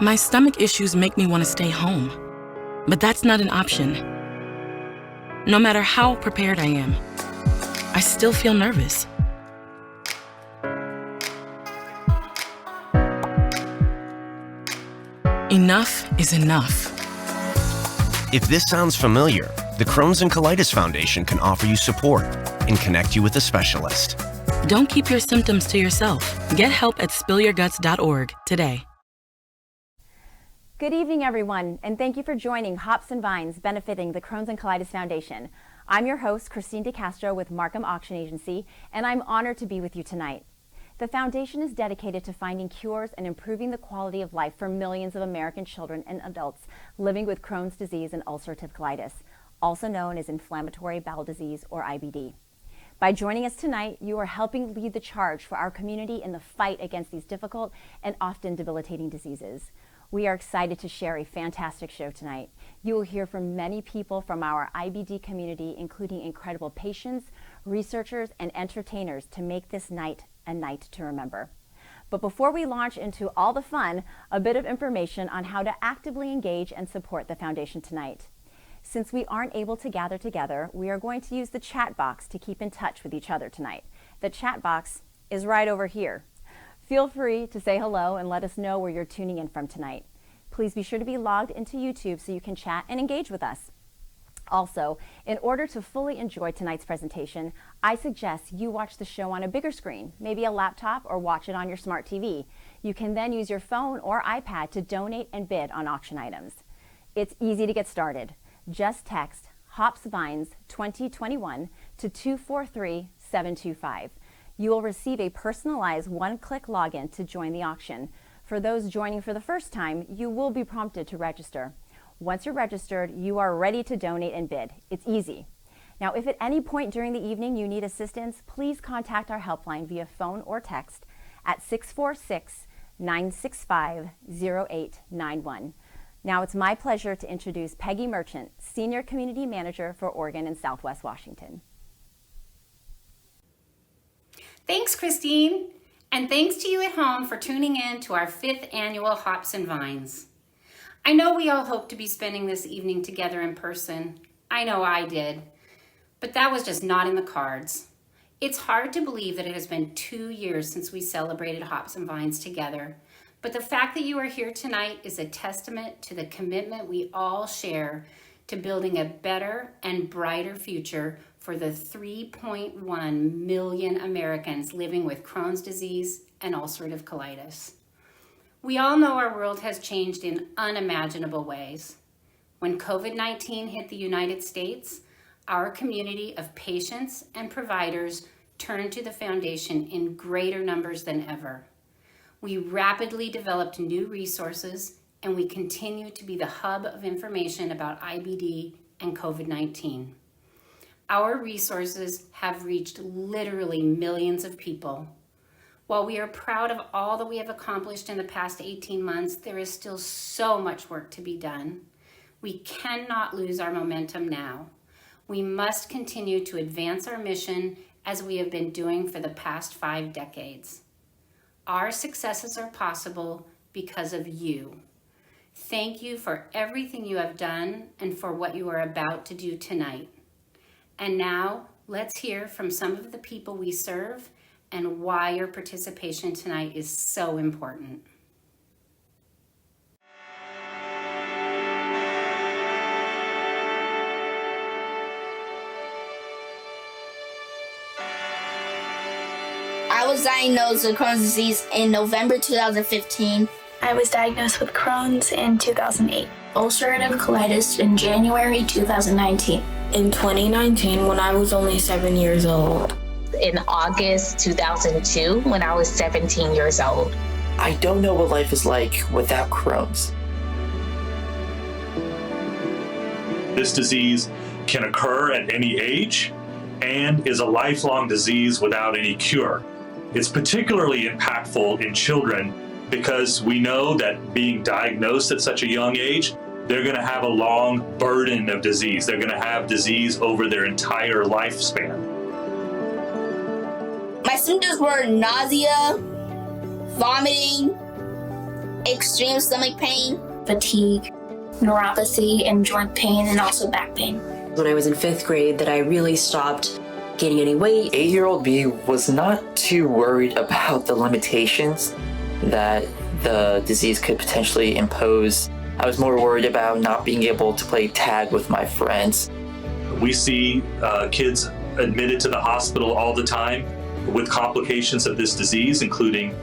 My stomach issues make me want to stay home, but that's not an option. No matter how prepared I am, I still feel nervous. Enough is enough. If this sounds familiar, the Crohn's and Colitis Foundation can offer you support and connect you with a specialist. Don't keep your symptoms to yourself. Get help at spillyourguts.org today. Good evening, everyone, and thank you for joining Hops and Vines benefiting the Crohn's and Colitis Foundation. I'm your host, Christine DeCastro with Markham Auction Agency, and I'm honored to be with you tonight. The foundation is dedicated to finding cures and improving the quality of life for millions of American children and adults living with Crohn's disease and ulcerative colitis, also known as inflammatory bowel disease or IBD. By joining us tonight, you are helping lead the charge for our community in the fight against these difficult and often debilitating diseases. We are excited to share a fantastic show tonight. You will hear from many people from our IBD community, including incredible patients, researchers, and entertainers to make this night a night to remember. But before we launch into all the fun, a bit of information on how to actively engage and support the foundation tonight. Since we aren't able to gather together, we are going to use the chat box to keep in touch with each other tonight. The chat box is right over here. Feel free to say hello and let us know where you're tuning in from tonight. Please be sure to be logged into YouTube so you can chat and engage with us. Also, in order to fully enjoy tonight's presentation, I suggest you watch the show on a bigger screen, maybe a laptop, or watch it on your smart TV. You can then use your phone or iPad to donate and bid on auction items. It's easy to get started. Just text HOPSVINES 2021 to 243-725. You will receive a personalized one-click login to join the auction. For those joining for the first time, you will be prompted to register. Once you're registered, you are ready to donate and bid. It's easy. Now, if at any point during the evening you need assistance, please contact our helpline via phone or text at 646-965-0891. Now it's my pleasure to introduce Peggy Merchant, Senior Community Manager for Oregon and Southwest Washington. Thanks, Christine. And thanks to you at home for tuning in to our 5th annual Hops and Vines. I know we all hope to be spending this evening together in person. I know I did, but that was just not in the cards. It's hard to believe that it has been 2 years since we celebrated Hops and Vines together, but the fact that you are here tonight is a testament to the commitment we all share to building a better and brighter future for the 3.1 million Americans living with Crohn's disease and ulcerative colitis. We all know our world has changed in unimaginable ways. When COVID-19 hit the United States, our community of patients and providers turned to the foundation in greater numbers than ever. We rapidly developed new resources, and we continue to be the hub of information about IBD and COVID-19. Our resources have reached literally millions of people. While we are proud of all that we have accomplished in the past 18 months, there is still so much work to be done. We cannot lose our momentum now. We must continue to advance our mission as we have been doing for the past 5 decades. Our successes are possible because of you. Thank you for everything you have done and for what you are about to do tonight. And now, let's hear from some of the people we serve and why your participation tonight is so important. I was diagnosed with Crohn's disease in November 2015. I was diagnosed with Crohn's in 2008. Ulcerative colitis in January 2019. In 2019, when I was only 7 years old. In August 2002, when I was 17 years old. I don't know what life is like without Crohn's. This disease can occur at any age and is a lifelong disease without any cure. It's particularly impactful in children because we know that being diagnosed at such a young age, they're going to have a long burden of disease. They're going to have disease over their entire lifespan. My symptoms were nausea, vomiting, extreme stomach pain, fatigue, neuropathy, and joint pain, and also back pain. When I was in 5th grade that I really stopped gaining any weight. 8-year-old B was not too worried about the limitations that the disease could potentially impose. I was more worried about not being able to play tag with my friends. We see kids admitted to the hospital all the time with complications of this disease, including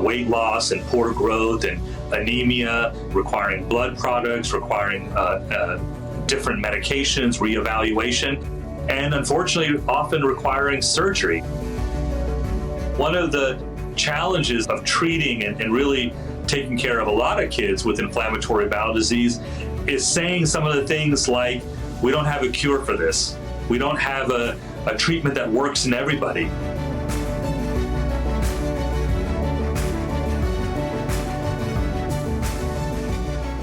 weight loss and poor growth and anemia, requiring blood products, requiring different medications, reevaluation, and unfortunately often requiring surgery. One of the challenges of treating and really taking care of a lot of kids with inflammatory bowel disease is saying some of the things like, we don't have a cure for this. We don't have a treatment that works in everybody.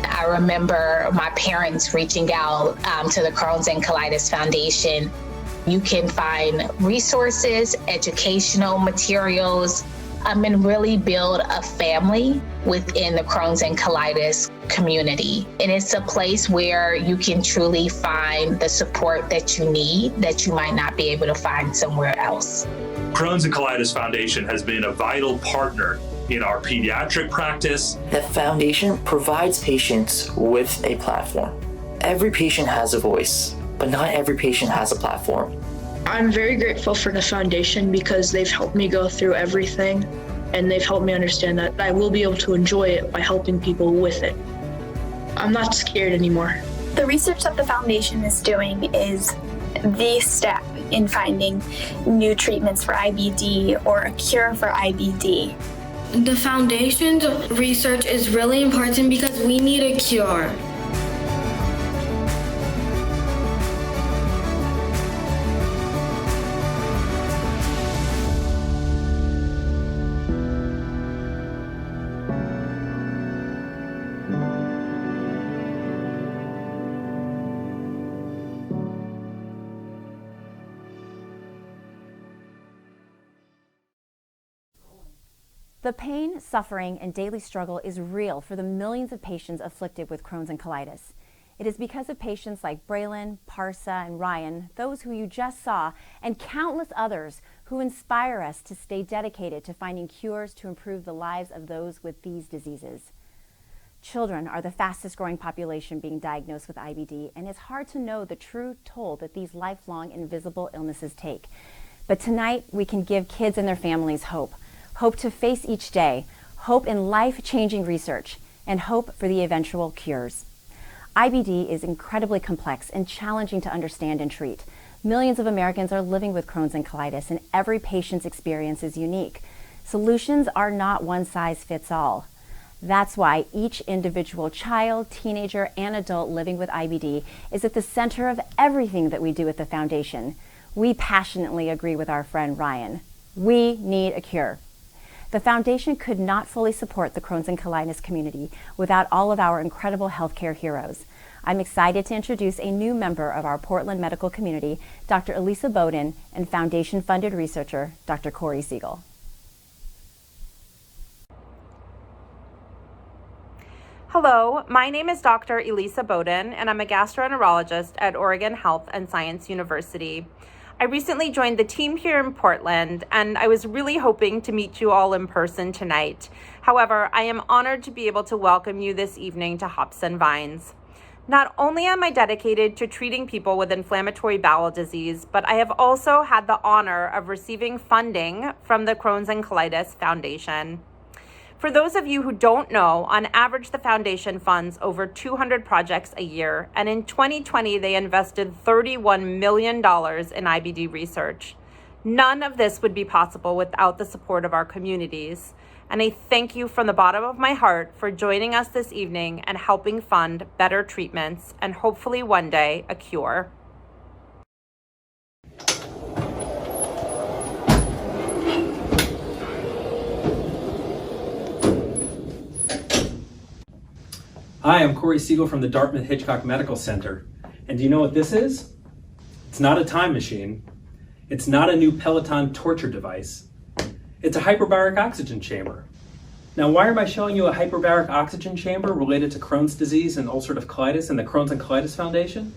I remember my parents reaching out to the Crohn's and Colitis Foundation. You can find resources, educational materials, and really build a family within the Crohn's and Colitis community. And it's a place where you can truly find the support that you need that you might not be able to find somewhere else. Crohn's and Colitis Foundation has been a vital partner in our pediatric practice. The foundation provides patients with a platform. Every patient has a voice, but not every patient has a platform. I'm very grateful for the foundation because they've helped me go through everything, and they've helped me understand that I will be able to enjoy it by helping people with it. I'm not scared anymore. The research that the foundation is doing is the step in finding new treatments for IBD or a cure for IBD. The foundation's research is really important because we need a cure. The pain, suffering, and daily struggle is real for the millions of patients afflicted with Crohn's and colitis. It is because of patients like Braylon, Parsa, and Ryan, those who you just saw, and countless others who inspire us to stay dedicated to finding cures to improve the lives of those with these diseases. Children are the fastest growing population being diagnosed with IBD, and it's hard to know the true toll that these lifelong invisible illnesses take. But tonight, we can give kids and their families hope. Hope to face each day, hope in life-changing research, and hope for the eventual cures. IBD is incredibly complex and challenging to understand and treat. Millions of Americans are living with Crohn's and colitis, and every patient's experience is unique. Solutions are not one size fits all. That's why each individual child, teenager, and adult living with IBD is at the center of everything that we do at the foundation. We passionately agree with our friend Ryan. We need a cure. The foundation could not fully support the Crohn's and colitis community without all of our incredible healthcare heroes. I'm excited to introduce a new member of our Portland medical community, Dr. Elisa Bowden, and foundation-funded researcher, Dr. Corey Siegel. Hello, my name is Dr. Elisa Bowden, and I'm a gastroenterologist at Oregon Health and Science University. I recently joined the team here in Portland, and I was really hoping to meet you all in person tonight. However, I am honored to be able to welcome you this evening to Hops and Vines. Not only am I dedicated to treating people with inflammatory bowel disease, but I have also had the honor of receiving funding from the Crohn's and Colitis Foundation. For those of you who don't know, on average, the foundation funds over 200 projects a year, and in 2020, they invested $31 million in IBD research. None of this would be possible without the support of our communities, and I thank you from the bottom of my heart for joining us this evening and helping fund better treatments and hopefully one day a cure. Hi, I'm Corey Siegel from the Dartmouth Hitchcock Medical Center. And do you know what this is? It's not a time machine. It's not a new Peloton torture device. It's a hyperbaric oxygen chamber. Now, why am I showing you a hyperbaric oxygen chamber related to Crohn's disease and ulcerative colitis and the Crohn's and Colitis Foundation?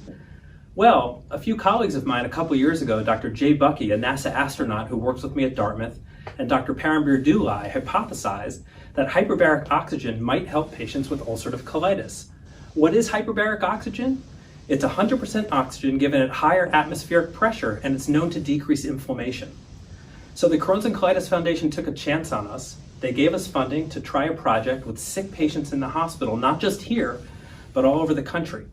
Well, a few colleagues of mine a couple years ago, Dr. Jay Bucky, a NASA astronaut who works with me at Dartmouth, and Dr. Parambir Dulai hypothesized that hyperbaric oxygen might help patients with ulcerative colitis. What is hyperbaric oxygen? It's 100% oxygen given at higher atmospheric pressure, and it's known to decrease inflammation. So the Crohn's and Colitis Foundation took a chance on us. They gave us funding to try a project with sick patients in the hospital, not just here, but all over the country.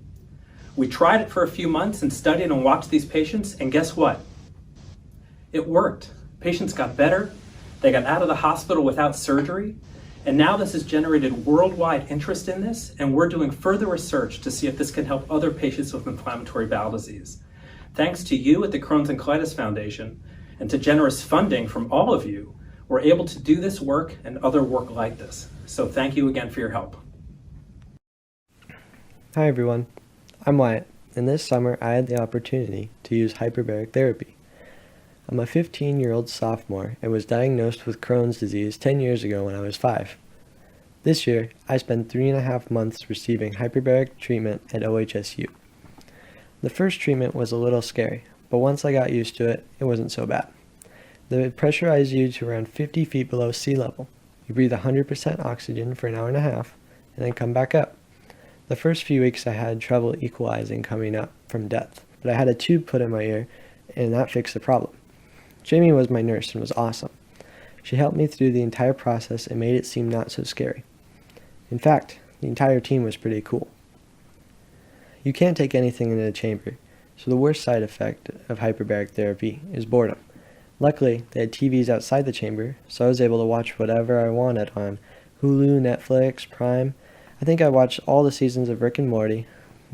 We tried it for a few months and studied and watched these patients, and guess what? It worked. Patients got better, they got out of the hospital without surgery, and now this has generated worldwide interest in this, and we're doing further research to see if this can help other patients with inflammatory bowel disease. Thanks to you at the Crohn's and Colitis Foundation, and to generous funding from all of you, we're able to do this work and other work like this. So thank you again for your help. Hi everyone, I'm Wyatt, and this summer I had the opportunity to use hyperbaric therapy. I'm a 15-year-old sophomore and was diagnosed with Crohn's disease 10 years ago when I was 5. This year, I spent 3.5 months receiving hyperbaric treatment at OHSU. The first treatment was a little scary, but once I got used to it, it wasn't so bad. They pressurize you to around 50 feet below sea level. You breathe 100% oxygen for an hour and a half, and then come back up. The first few weeks I had trouble equalizing coming up from depth, but I had a tube put in my ear, and that fixed the problem. Jamie was my nurse and was awesome. She helped me through the entire process and made it seem not so scary. In fact, the entire team was pretty cool. You can't take anything into the chamber, so the worst side effect of hyperbaric therapy is boredom. Luckily, they had TVs outside the chamber, so I was able to watch whatever I wanted on Hulu, Netflix, Prime. I think I watched all the seasons of Rick and Morty,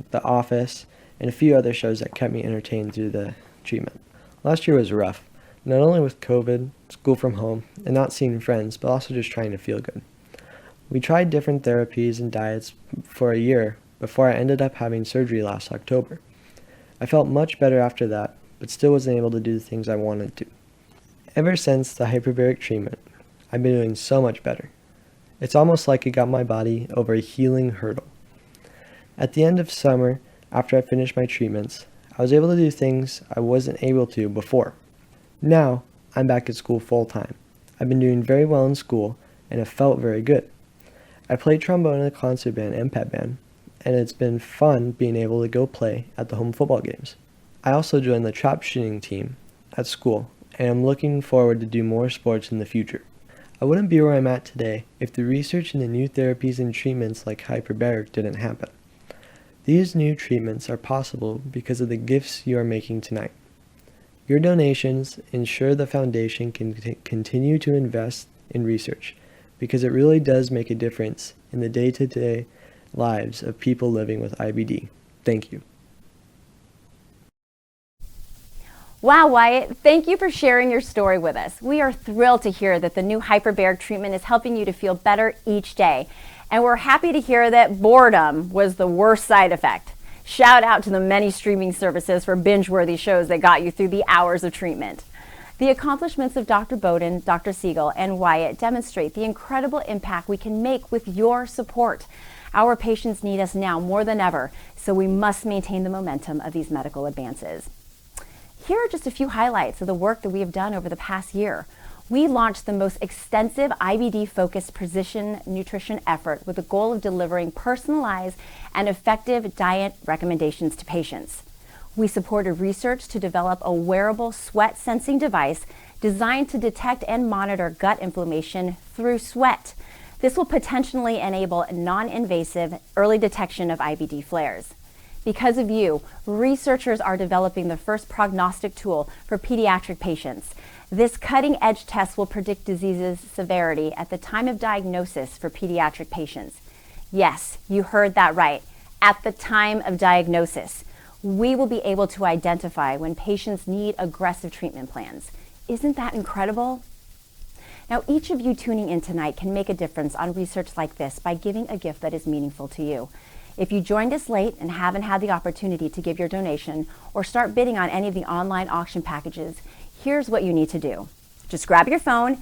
The Office, and a few other shows that kept me entertained through the treatment. Last year was rough, not only with COVID, school from home, and not seeing friends, but also just trying to feel good. We tried different therapies and diets for a year before I ended up having surgery last October. I felt much better after that, but still wasn't able to do the things I wanted to. Ever since the hyperbaric treatment, I've been doing so much better. It's almost like it got my body over a healing hurdle. At the end of summer, after I finished my treatments, I was able to do things I wasn't able to before. Now, I'm back at school full time. I've been doing very well in school, and have felt very good. I played trombone in the concert band and pep band, and it's been fun being able to go play at the home football games. I also joined the trap shooting team at school, and I'm looking forward to do more sports in the future. I wouldn't be where I'm at today if the research into new therapies and treatments like hyperbaric didn't happen. These new treatments are possible because of the gifts you are making tonight. Your donations ensure the foundation can continue to invest in research, because it really does make a difference in the day-to-day lives of people living with IBD. Thank you. Wow, Wyatt, thank you for sharing your story with us. We are thrilled to hear that the new hyperbaric treatment is helping you to feel better each day. And we're happy to hear that boredom was the worst side effect. Shout out to the many streaming services for binge-worthy shows that got you through the hours of treatment. The accomplishments of Dr. Bowden, Dr. Siegel, and Wyatt demonstrate the incredible impact we can make with your support. Our patients need us now more than ever, so we must maintain the momentum of these medical advances. Here are just a few highlights of the work that we have done over the past year. We launched the most extensive IBD-focused precision nutrition effort with the goal of delivering personalized and effective diet recommendations to patients. We supported research to develop a wearable sweat sensing device designed to detect and monitor gut inflammation through sweat. This will potentially enable non-invasive early detection of IBD flares. Because of you, researchers are developing the first prognostic tool for pediatric patients. This cutting-edge test will predict disease's severity at the time of diagnosis for pediatric patients. Yes, you heard that right. At the time of diagnosis, we will be able to identify when patients need aggressive treatment plans. Isn't that incredible? Now, each of you tuning in tonight can make a difference on research like this by giving a gift that is meaningful to you. If you joined us late and haven't had the opportunity to give your donation or start bidding on any of the online auction packages, here's what you need to do. Just grab your phone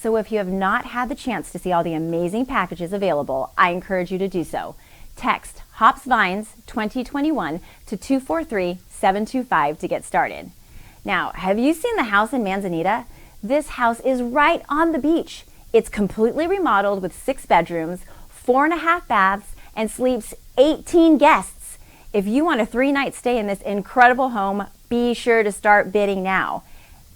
So if you have not had the chance to see all the amazing packages available, I encourage you to do so. Text Hops Vines 2021 to 243-725 to get started. Now, have you seen the house in Manzanita? This house is right on the beach. It's completely remodeled with 6 bedrooms, 4.5 baths, and sleeps 18 guests. If you want a 3-night stay in this incredible home, be sure to start bidding now.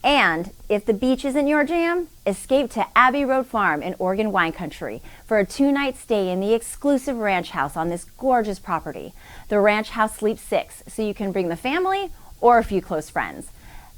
And if the beach isn't your jam, escape to Abbey Road Farm in Oregon Wine Country for a 2-night stay in the exclusive ranch house on this gorgeous property. The ranch house sleeps 6, so you can bring the family or a few close friends.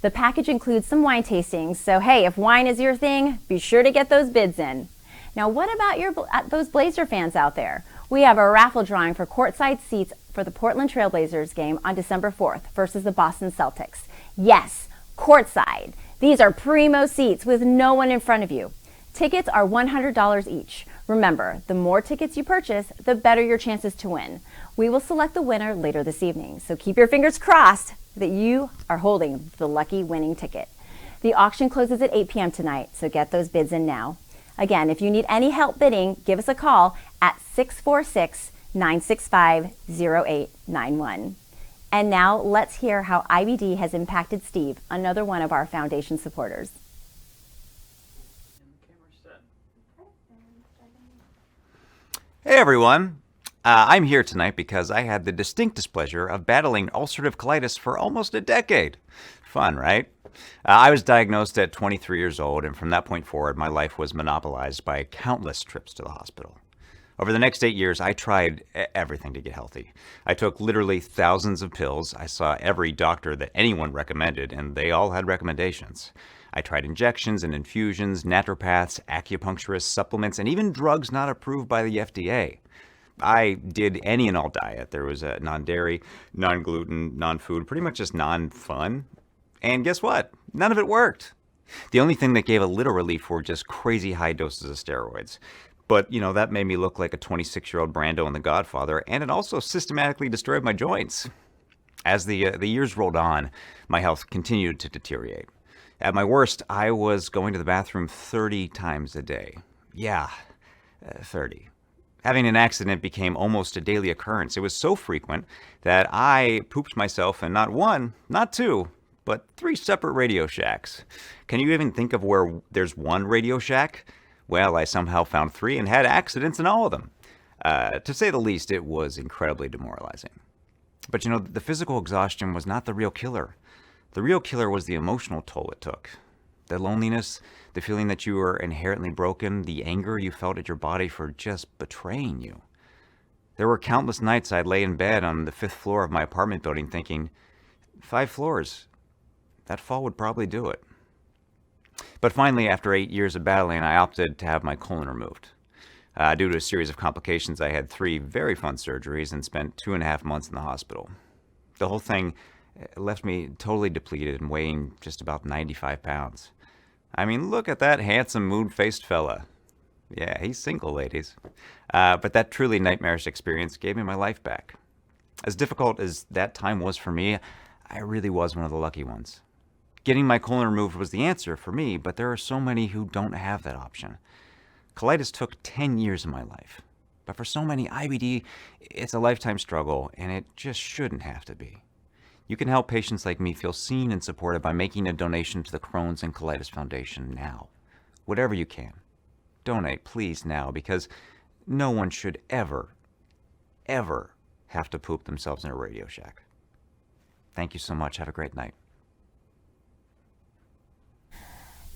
The package includes some wine tastings, so hey, if wine is your thing, be sure to get those bids in. Now, what about those Blazer fans out there? We have a raffle drawing for courtside seats for the Portland Trailblazers game on December 4th versus the Boston Celtics. Yes, courtside. These are primo seats with no one in front of you. Tickets are $100 each. Remember, the more tickets you purchase, the better your chances to win. We will select the winner later this evening, so keep your fingers crossed that you are holding the lucky winning ticket. The auction closes at 8 p.m. tonight, so get those bids in now. Again, if you need any help bidding, give us a call at 646-965-0891. And now let's hear how IBD has impacted Steve, another one of our foundation supporters. Hey everyone, I'm here tonight because I had the distinct displeasure of battling ulcerative colitis for almost a decade. Fun, right? I was diagnosed at 23 years old, and from that point forward, my life was monopolized by countless trips to the hospital. Over the next 8 years, I tried everything to get healthy. I took literally thousands of pills. I saw every doctor that anyone recommended, and they all had recommendations. I tried injections and infusions, naturopaths, acupuncturists, supplements, and even drugs not approved by the FDA. I did any and all diet. There was a non-dairy, non-gluten, non-food, pretty much just non-fun. And guess what? None of it worked. The only thing that gave a little relief were just crazy high doses of steroids. But, you know, that made me look like a 26-year-old Brando in The Godfather, and it also systematically destroyed my joints. As the years rolled on, my health continued to deteriorate. At my worst, I was going to the bathroom 30 times a day. Yeah, 30. Having an accident became almost a daily occurrence. It was so frequent that I pooped myself in not 1, not 2, but 3 separate Radio Shacks. Can you even think of where there's 1 Radio Shack? Well, I somehow found 3 and had accidents in all of them. To say the least, it was incredibly demoralizing. But you know, the physical exhaustion was not the real killer. The real killer was the emotional toll it took. The loneliness, the feeling that you were inherently broken, the anger you felt at your body for just betraying you. There were countless nights I'd lay in bed on the 5th floor of my apartment building thinking, 5 floors, that fall would probably do it. But finally, after 8 years of battling, I opted to have my colon removed. Due to a series of complications, I had 3 very fun surgeries and spent 2.5 months in the hospital. The whole thing left me totally depleted and weighing just about 95 pounds. I mean, look at that handsome, moon-faced fella. Yeah, he's single, ladies. But that truly nightmarish experience gave me my life back. As difficult as that time was for me, I really was one of the lucky ones. Getting my colon removed was the answer for me, but there are so many who don't have that option. Colitis took 10 years of my life. But for so many, IBD, it's a lifetime struggle, and it just shouldn't have to be. You can help patients like me feel seen and supported by making a donation to the Crohn's and Colitis Foundation now. Whatever you can. Donate, please, now, because no one should ever, ever have to poop themselves in a Radio Shack. Thank you so much. Have a great night.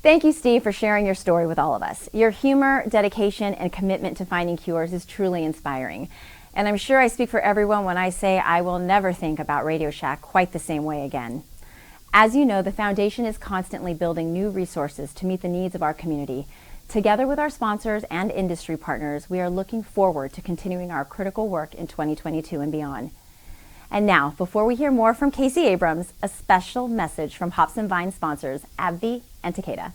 Thank you, Steve, for sharing your story with all of us. Your humor, dedication, and commitment to finding cures is truly inspiring. And I'm sure I speak for everyone when I say I will never think about Radio Shack quite the same way again. As you know, the Foundation is constantly building new resources to meet the needs of our community. Together with our sponsors and industry partners, we are looking forward to continuing our critical work in 2022 and beyond. And now, before we hear more from Casey Abrams, a special message from Hops and Vines sponsors, AbbVie and Takeda.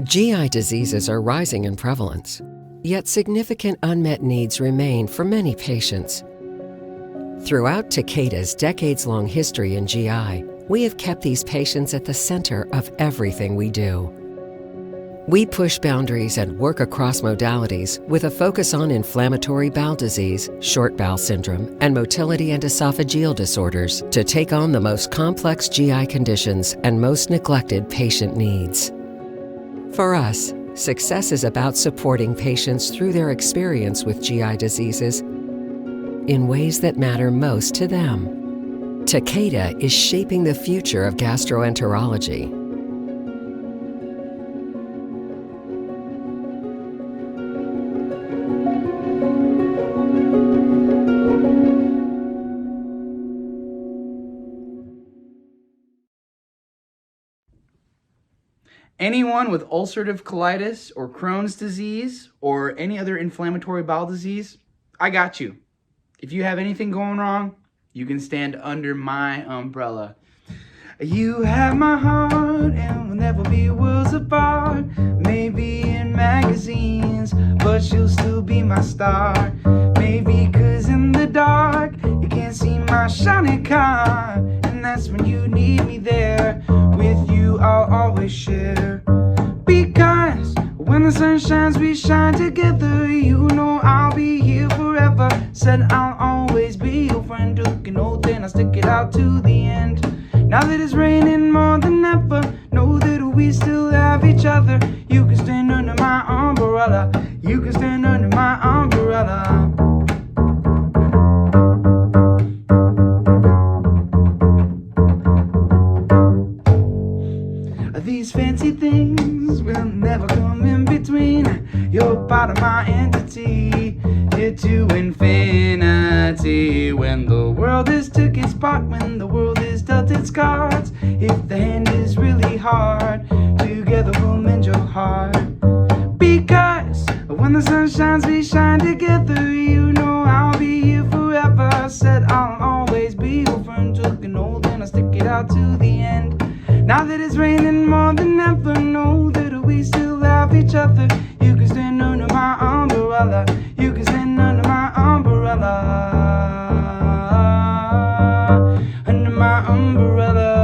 GI diseases are rising in prevalence, yet significant unmet needs remain for many patients. Throughout Takeda's decades-long history in GI, we have kept these patients at the center of everything we do. We push boundaries and work across modalities with a focus on inflammatory bowel disease, short bowel syndrome, and motility and esophageal disorders to take on the most complex GI conditions and most neglected patient needs. For us, success is about supporting patients through their experience with GI diseases in ways that matter most to them. Takeda is shaping the future of gastroenterology. Anyone with ulcerative colitis or Crohn's disease or any other inflammatory bowel disease, I got you. If you have anything going wrong, you can stand under my umbrella. You have my heart and we'll never be worlds apart. Maybe in magazines, but you'll still be my star. Maybe 'cause in the dark, you can't see my shiny car. And that's when you need me there. With you, I'll always share. Because when the sun shines, we shine together. You know I'll be here forever. Said I'll always be your friend. Took an oath and I'll stick it out to the end. Now that it's raining more than ever, know that we still have each other. You can stand under my umbrella. You can stand under my umbrella. These fancy things will never come in between. You're part of my entity, here to infinity. When the world has took its part, when the world has dealt its cards, if the hand is really hard, together we'll mend your heart. Because when the sun shines, we shine together. You know I'll be here forever. Said I'll always be your friend. Took an oath and I'll stick it out to the end. Now that it's raining more than ever, know that we still have each other. You can stand under my umbrella. You can stand under my umbrella. Under my umbrella.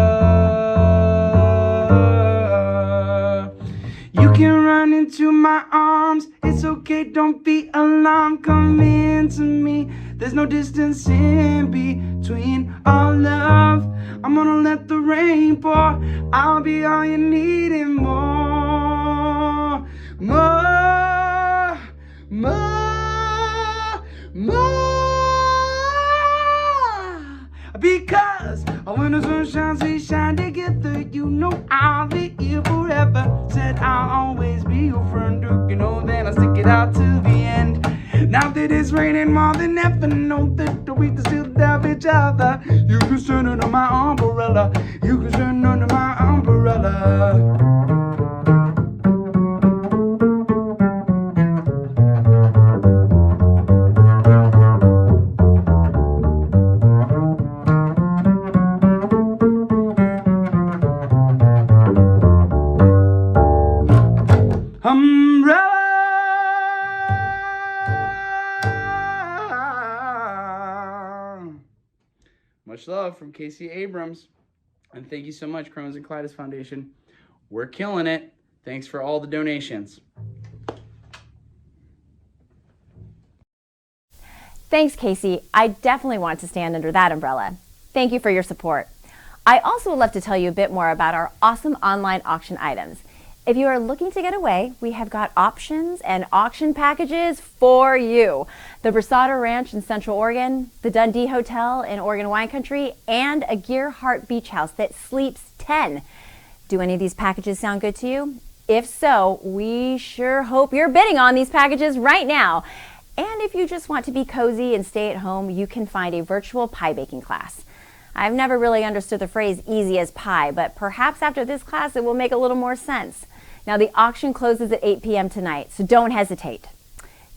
You can run into my arms. It's okay, don't be alarmed. Come into me. There's no distance in between our love. I'm gonna let the rain pour. I'll be all you need and more. More, more, more. Because when the sun shines, we shine together. You know I'll be here forever. Said I'll always be your friend. You know, then I'll stick it out to the end. Now that it's raining more than ever, know that we can still have each other. You can stand under my umbrella. You can stand under my umbrella. Umbrella. Much love from Casey Abrams. And thank you so much, Crohn's and Colitis Foundation. We're killing it. Thanks for all the donations. Thanks, Casey. I definitely want to stand under that umbrella. Thank you for your support. I also would love to tell you a bit more about our awesome online auction items. If you are looking to get away, we have got options and auction packages for you. The Brasada Ranch in Central Oregon, the Dundee Hotel in Oregon Wine Country, and a Gearhart Beach House that sleeps 10. Do any of these packages sound good to you? If so, we sure hope you're bidding on these packages right now. And if you just want to be cozy and stay at home, you can find a virtual pie baking class. I've never really understood the phrase easy as pie, but perhaps after this class it will make a little more sense. Now the auction closes at 8 p.m. tonight, so don't hesitate.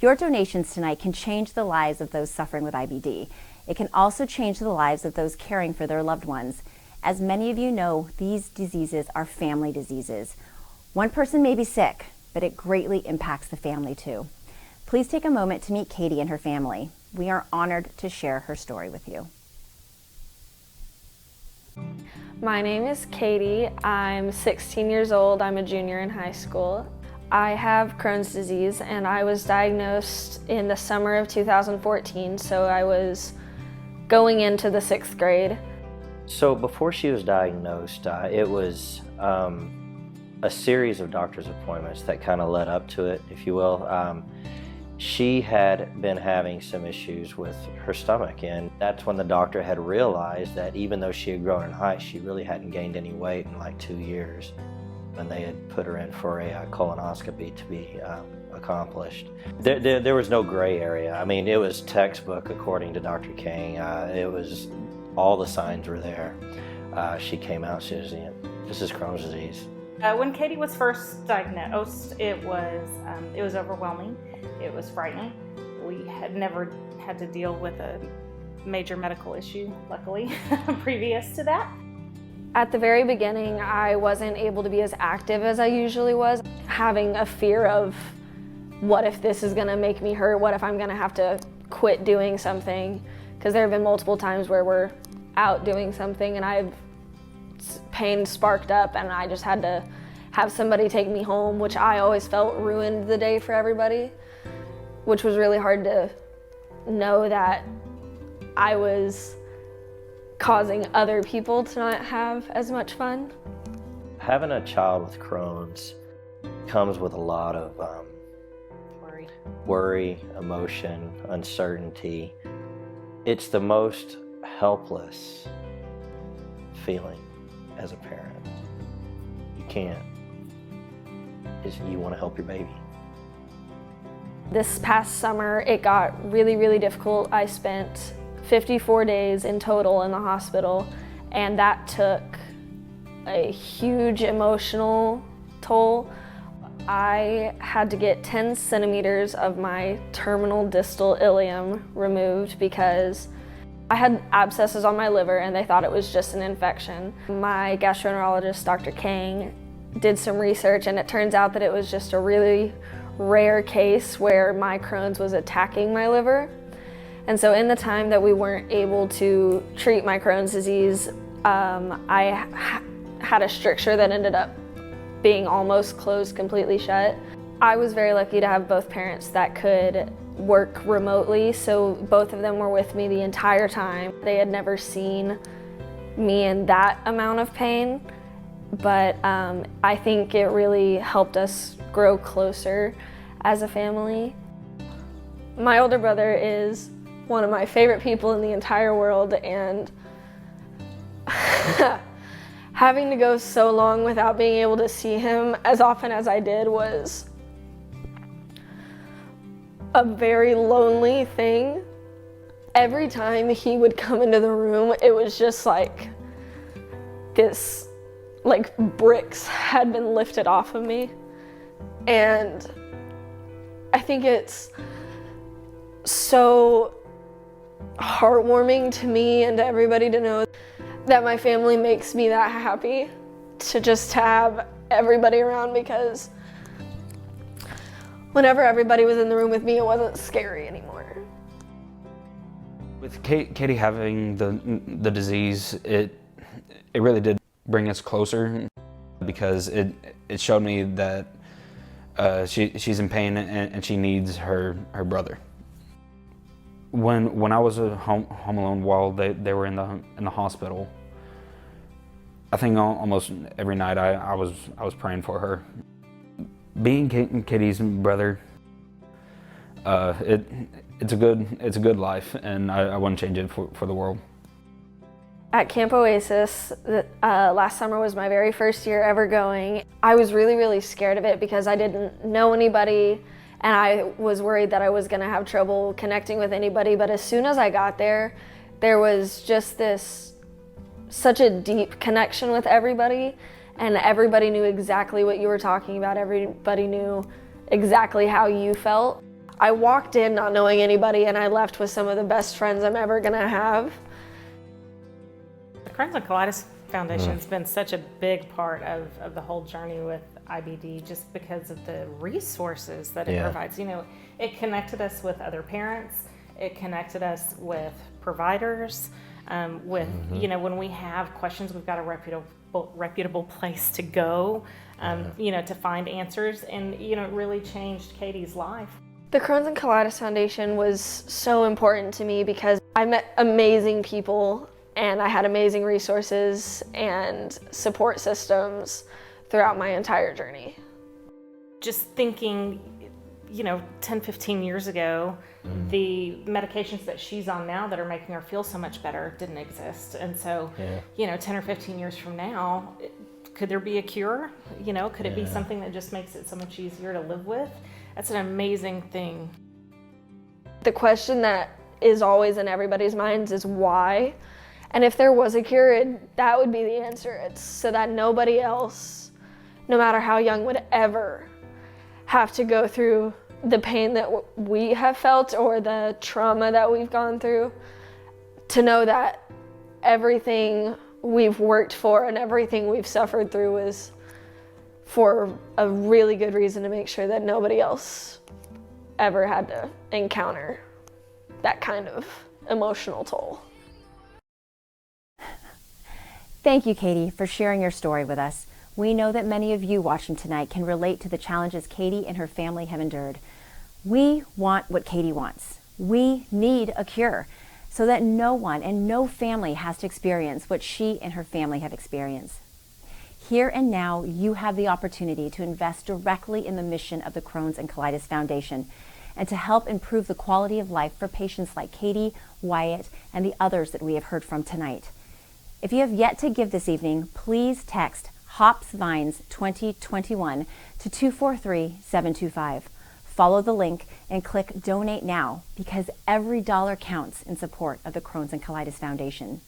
Your donations tonight can change the lives of those suffering with IBD. It can also change the lives of those caring for their loved ones. As many of you know, these diseases are family diseases. One person may be sick, but it greatly impacts the family too. Please take a moment to meet Katie and her family. We are honored to share her story with you. My name is Katie. I'm 16 years old. I'm a junior in high school. I have Crohn's disease and I was diagnosed in the summer of 2014, so I was going into the 6th grade. So before she was diagnosed, it was a series of doctor's appointments that kind of led up to it, if you will. She had been having some issues with her stomach, and that's when the doctor had realized that even though she had grown in height, she really hadn't gained any weight in like 2 years. And they had put her in for a colonoscopy to be accomplished. There was no gray area. I mean, it was textbook according to Dr. King. It was, all the signs were there. She came out, she was, this is Crohn's disease. When Katie was first diagnosed, it was overwhelming. It was frightening. We had never had to deal with a major medical issue, luckily, previous to that. At the very beginning, I wasn't able to be as active as I usually was, having a fear of what if this is gonna make me hurt, what if I'm gonna have to quit doing something, because there have been multiple times where we're out doing something and pain sparked up and I just had to have somebody take me home, which I always felt ruined the day for everybody, which was really hard to know that I was causing other people to not have as much fun. Having a child with Crohn's comes with a lot of worry, emotion, uncertainty. It's the most helpless feeling as a parent. You can't. You want to help your baby. This past summer, it got really, really difficult. I spent 54 days in total in the hospital, and that took a huge emotional toll. I had to get 10 centimeters of my terminal distal ileum removed because I had abscesses on my liver and they thought it was just an infection. My gastroenterologist, Dr. Kang, did some research and it turns out that it was just a really rare case where my Crohn's was attacking my liver. And so in the time that we weren't able to treat my Crohn's disease, I had a stricture that ended up being almost closed completely shut. I was very lucky to have both parents that could work remotely, so both of them were with me the entire time. They had never seen me in that amount of pain, but I think it really helped us grow closer as a family. My older brother is one of my favorite people in the entire world, and having to go so long without being able to see him as often as I did was a very lonely thing. Every time he would come into the room, it was just like this, like bricks had been lifted off of me. And I think it's so heartwarming to me and to everybody to know that my family makes me that happy to just have everybody around, because whenever everybody was in the room with me, it wasn't scary anymore. With Katie having the disease, it really did bring us closer, because it showed me that she's in pain and she needs her brother. When I was at home alone while they were in the hospital, I think almost every night I was praying for her. Being Katie's brother, it's a good life, and I wouldn't change it for the world. At Camp Oasis, last summer was my very first year ever going. I was really, really scared of it because I didn't know anybody, and I was worried that I was gonna have trouble connecting with anybody. But as soon as I got there, there was just such a deep connection with everybody, and everybody knew exactly what you were talking about. Everybody knew exactly how you felt. I walked in not knowing anybody, and I left with some of the best friends I'm ever gonna have. The Crohn's and Colitis Foundation has been such a big part of the whole journey with IBD just because of the resources that it Yeah. provides. You know, it connected us with other parents, it connected us with providers, with, you know, when we have questions, we've got a reputable place to go, you know, to find answers. And, you know, it really changed Katie's life. The Crohn's and Colitis Foundation was so important to me because I met amazing people and I had amazing resources and support systems throughout my entire journey. Just thinking, you know, 10, 15 years ago, the medications that she's on now that are making her feel so much better didn't exist. And so, you know, 10 or 15 years from now, could there be a cure? You know, could it be something that just makes it so much easier to live with? That's an amazing thing. The question that is always in everybody's minds is why? And if there was a cure, that would be the answer. It's so that nobody else, no matter how young, would ever have to go through the pain that we have felt or the trauma that we've gone through, to know that everything we've worked for and everything we've suffered through is for a really good reason, to make sure that nobody else ever had to encounter that kind of emotional toll. Thank you, Katie, for sharing your story with us. We know that many of you watching tonight can relate to the challenges Katie and her family have endured. We want what Katie wants. We need a cure so that no one and no family has to experience what she and her family have experienced. Here and now, you have the opportunity to invest directly in the mission of the Crohn's and Colitis Foundation and to help improve the quality of life for patients like Katie, Wyatt, and the others that we have heard from tonight. If you have yet to give this evening, please text Hops Vines 2021 to 243-725. Follow the link and click Donate Now, because every dollar counts in support of the Crohn's and Colitis Foundation.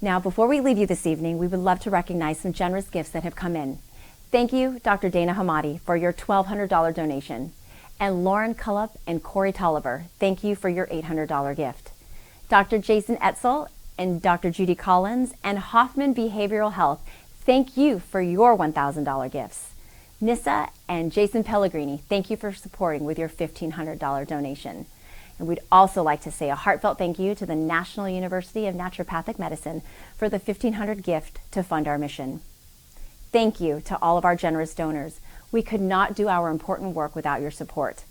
Now, before we leave you this evening, we would love to recognize some generous gifts that have come in. Thank you, Dr. Dana Hamadi, for your $1,200 donation. And Lauren Cullup and Corey Tolliver, thank you for your $800 gift. Dr. Jason Etzel and Dr. Judy Collins and Hoffman Behavioral Health, thank you for your $1,000 gifts. Nissa and Jason Pellegrini, thank you for supporting with your $1,500 donation. And we'd also like to say a heartfelt thank you to the National University of Naturopathic Medicine for the $1,500 gift to fund our mission. Thank you to all of our generous donors. We could not do our important work without your support.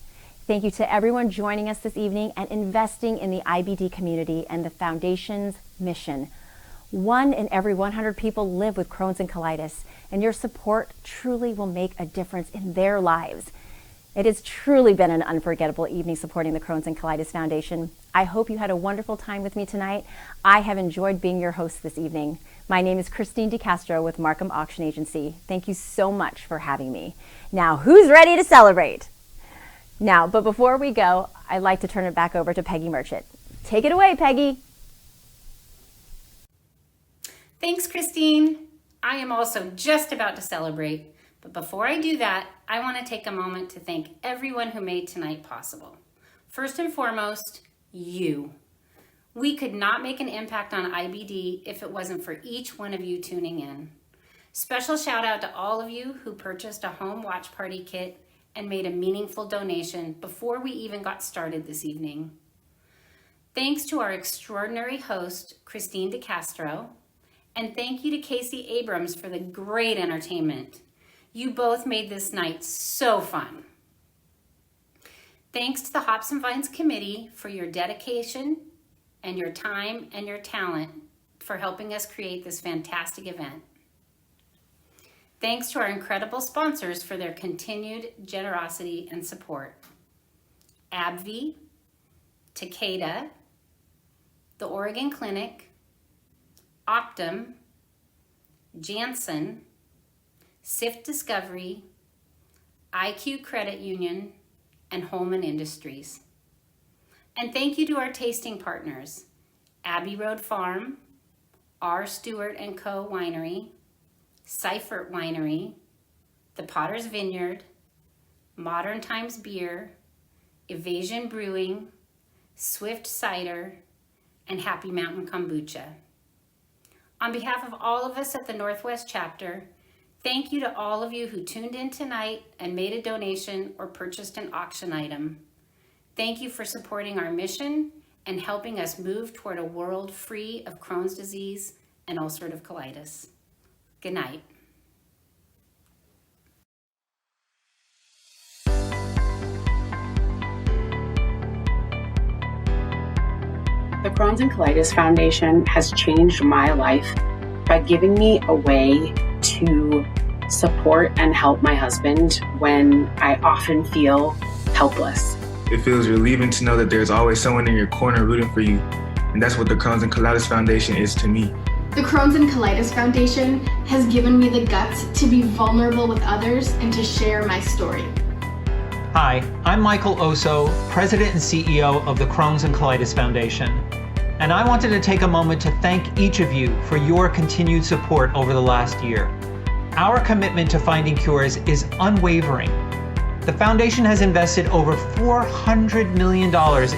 Thank you to everyone joining us this evening and investing in the IBD community and the Foundation's mission. 1 in every 100 people live with Crohn's and colitis, and your support truly will make a difference in their lives. It has truly been an unforgettable evening supporting the Crohn's and Colitis Foundation. I hope you had a wonderful time with me tonight. I have enjoyed being your host this evening. My name is Christine DeCastro with Markham Auction Agency. Thank you so much for having me. Now, who's ready to celebrate? Now, but before we go, I'd like to turn it back over to Peggy Merchant. Take it away, Peggy. Thanks, Christine. I am also just about to celebrate, but before I do that, I want to take a moment to thank everyone who made tonight possible. First and foremost, you. We could not make an impact on IBD if it wasn't for each one of you tuning in. Special shout out to all of you who purchased a home watch party kit and made a meaningful donation before we even got started this evening. Thanks to our extraordinary host, Christine DeCastro, and thank you to Casey Abrams for the great entertainment. You both made this night so fun. Thanks to the Hops and Vines Committee for your dedication and your time and your talent for helping us create this fantastic event. Thanks to our incredible sponsors for their continued generosity and support. AbbVie, Takeda, the Oregon Clinic, Optum, Janssen, SIFT Discovery, IQ Credit Union, and Holman Industries. And thank you to our tasting partners, Abbey Road Farm, R. Stewart & Co. Winery, Seifert Winery, The Potter's Vineyard, Modern Times Beer, Evasion Brewing, Swift Cider, and Happy Mountain Kombucha. On behalf of all of us at the Northwest Chapter, Thank you to all of you who tuned in tonight and made a donation or purchased an auction item. Thank you for supporting our mission and helping us move toward a world free of Crohn's disease and ulcerative colitis. Good night. The Crohn's and Colitis Foundation has changed my life by giving me a way to support and help my husband when I often feel helpless. It feels relieving to know that there's always someone in your corner rooting for you, and that's what the Crohn's and Colitis Foundation is to me. The Crohn's and Colitis Foundation has given me the guts to be vulnerable with others and to share my story. Hi, I'm Michael Oso, President and CEO of the Crohn's and Colitis Foundation. And I wanted to take a moment to thank each of you for your continued support over the last year. Our commitment to finding cures is unwavering. The foundation has invested over $400 million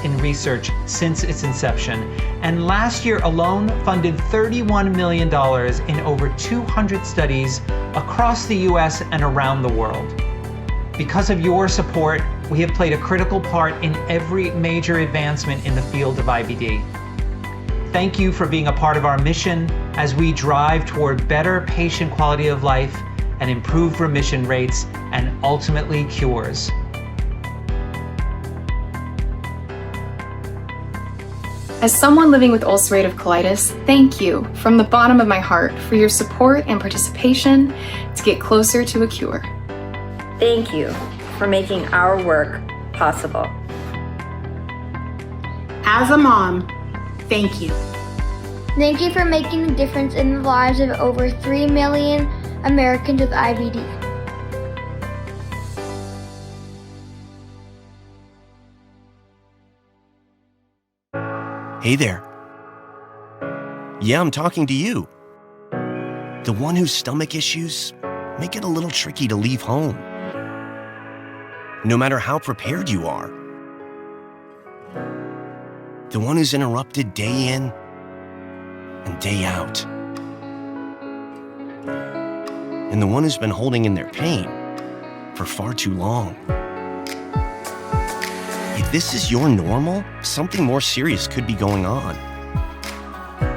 in research since its inception, and last year alone funded $31 million in over 200 studies across the US and around the world. Because of your support, we have played a critical part in every major advancement in the field of IBD. Thank you for being a part of our mission as we drive toward better patient quality of life and improved remission rates and ultimately cures. As someone living with ulcerative colitis, thank you from the bottom of my heart for your support and participation to get closer to a cure. Thank you for making our work possible. As a mom, thank you. Thank you for making a difference in the lives of over 3 million Americans with IBD. Hey there. Yeah, I'm talking to you. The one whose stomach issues make it a little tricky to leave home. No matter how prepared you are. The one who's interrupted day in and day out. And the one who's been holding in their pain for far too long. If this is your normal, something more serious could be going on.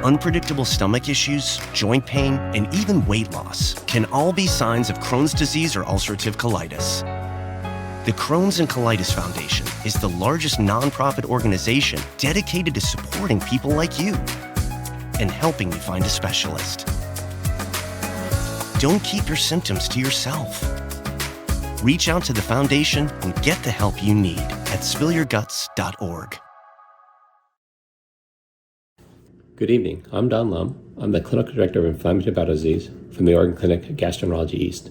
Unpredictable stomach issues, joint pain, and even weight loss can all be signs of Crohn's disease or ulcerative colitis. The Crohn's and Colitis Foundation is the largest nonprofit organization dedicated to supporting people like you and helping you find a specialist. Don't keep your symptoms to yourself. Reach out to the foundation and get the help you need at spillyourguts.org. Good evening. I'm Don Lum. I'm the Clinical Director of Inflammatory Bowel Disease from the Oregon Clinic Gastroenterology East.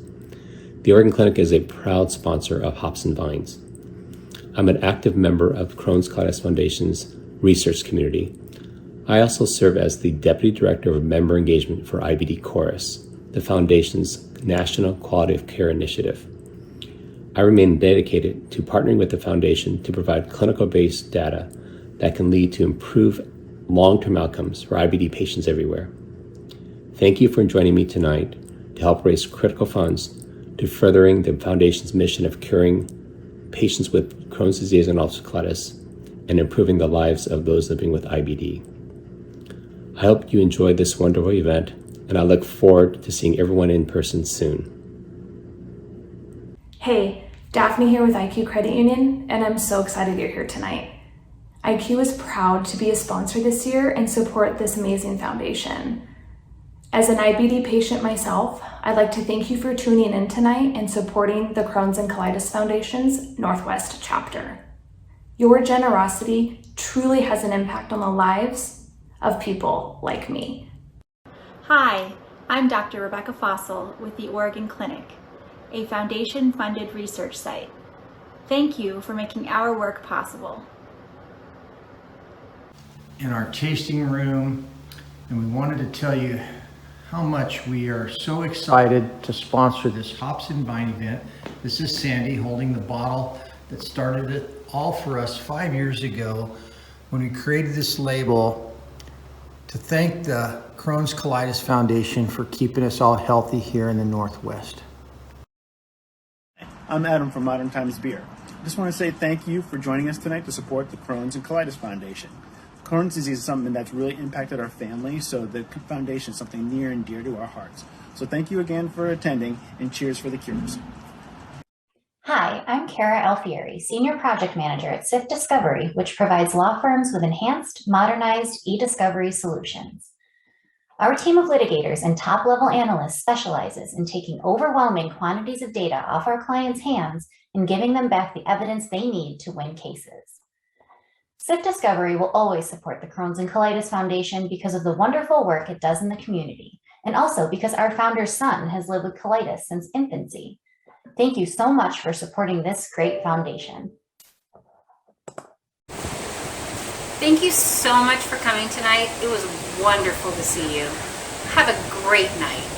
The Oregon Clinic is a proud sponsor of Hops and Vines. I'm an active member of Crohn's Colitis Foundation's research community. I also serve as the Deputy Director of Member Engagement for IBD Chorus, the Foundation's National Quality of Care Initiative. I remain dedicated to partnering with the Foundation to provide clinical-based data that can lead to improved long-term outcomes for IBD patients everywhere. Thank you for joining me tonight to help raise critical funds to furthering the Foundation's mission of curing patients with Crohn's disease and ulcerative colitis and improving the lives of those living with IBD. I hope you enjoyed this wonderful event, and I look forward to seeing everyone in person soon. Hey, Daphne here with IQ Credit Union, and I'm so excited you're here tonight. IQ is proud to be a sponsor this year and support this amazing foundation. As an IBD patient myself, I'd like to thank you for tuning in tonight and supporting the Crohn's and Colitis Foundation's Northwest chapter. Your generosity truly has an impact on the lives of people like me. Hi, I'm Dr. Rebecca Fossil with the Oregon Clinic, a foundation-funded research site. Thank you for making our work possible. In our tasting room, and we wanted to tell you how much we are so excited to sponsor this Hops and Vine event. This is Sandy holding the bottle that started it all for us 5 years ago when we created this label to thank the Crohn's Colitis Foundation for keeping us all healthy here in the Northwest. I'm Adam from Modern Times Beer. I just want to say thank you for joining us tonight to support the Crohn's and Colitis Foundation. Crohn's disease is something that's really impacted our family, so the foundation is something near and dear to our hearts. So thank you again for attending, and cheers for the cures. Hi, I'm Kara Alfieri, Senior Project Manager at SIF Discovery, which provides law firms with enhanced, modernized e-discovery solutions. Our team of litigators and top-level analysts specializes in taking overwhelming quantities of data off our clients' hands and giving them back the evidence they need to win cases. SIF Discovery will always support the Crohn's and Colitis Foundation because of the wonderful work it does in the community, and also because our founder's son has lived with colitis since infancy. Thank you so much for supporting this great foundation. Thank you so much for coming tonight. It was wonderful to see you. Have a great night.